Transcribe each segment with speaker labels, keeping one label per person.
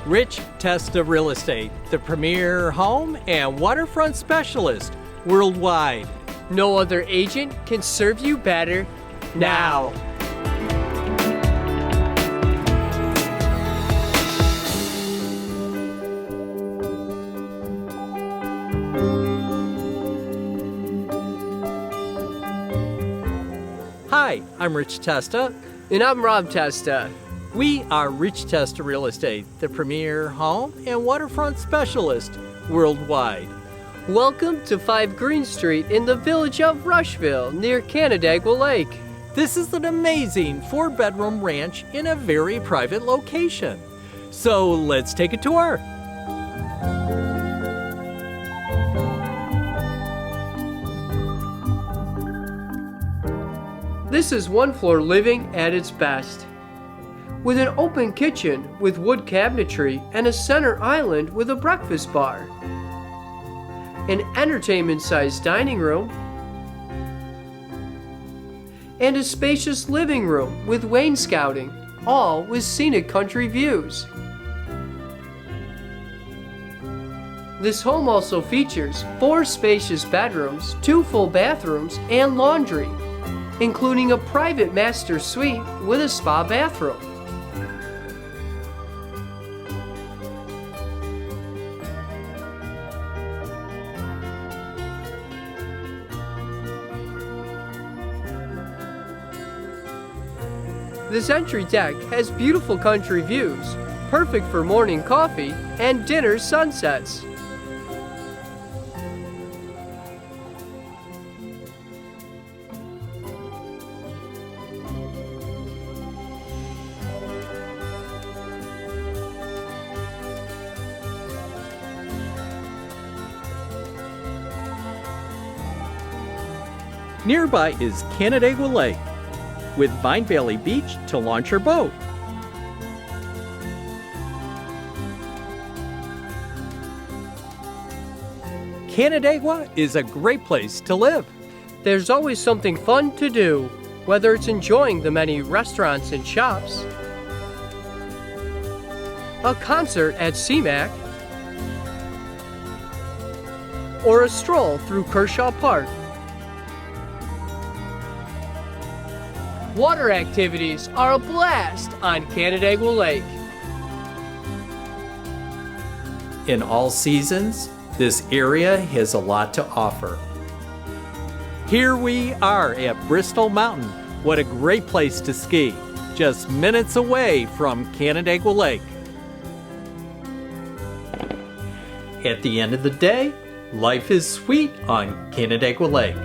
Speaker 1: Rich Testa Real Estate, the premier home and waterfront specialist worldwide.
Speaker 2: No other agent can serve you better now.
Speaker 1: Hi, I'm Rich Testa.
Speaker 2: And I'm Rob Testa.
Speaker 1: We are Rich Testa Real Estate, the premier home and waterfront specialist worldwide.
Speaker 2: Welcome to 5 Green Street in the village of Rushville, near Canandaigua Lake.
Speaker 1: This is an amazing 4-bedroom ranch in a very private location. So let's take a tour.
Speaker 2: This is one-floor living at its best, with an open kitchen with wood cabinetry and a center island with a breakfast bar, an entertainment-sized dining room, and a spacious living room with wainscoting, all with scenic country views. This home also features 4 spacious bedrooms, 2 full bathrooms, and laundry, including a private master suite with a spa bathroom. This entry deck has beautiful country views, perfect for morning coffee and dinner sunsets.
Speaker 1: Nearby is Canandaigua Lake, with Vine Valley Beach to launch your boat. Canandaigua is a great place to live.
Speaker 2: There's always something fun to do, whether it's enjoying the many restaurants and shops, a concert at CMAC, or a stroll through Kershaw Park. Water activities are a blast on Canandaigua Lake.
Speaker 1: In all seasons, this area has a lot to offer. Here we are at Bristol Mountain. What a great place to ski, just minutes away from Canandaigua Lake. At the end of the day, life is sweet on Canandaigua Lake.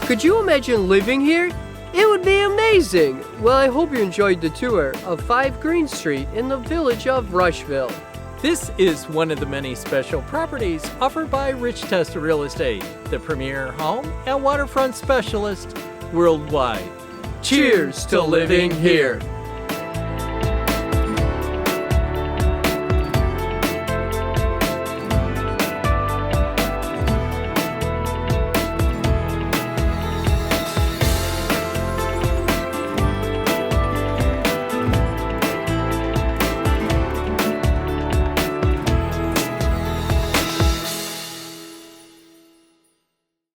Speaker 2: Could you imagine living here? It would be amazing! Well, I hope you enjoyed the tour of 5 Green Street in the village of Rushville.
Speaker 1: This is one of the many special properties offered by Rich Testa Real Estate, the premier home and waterfront specialist worldwide.
Speaker 2: Cheers to living here!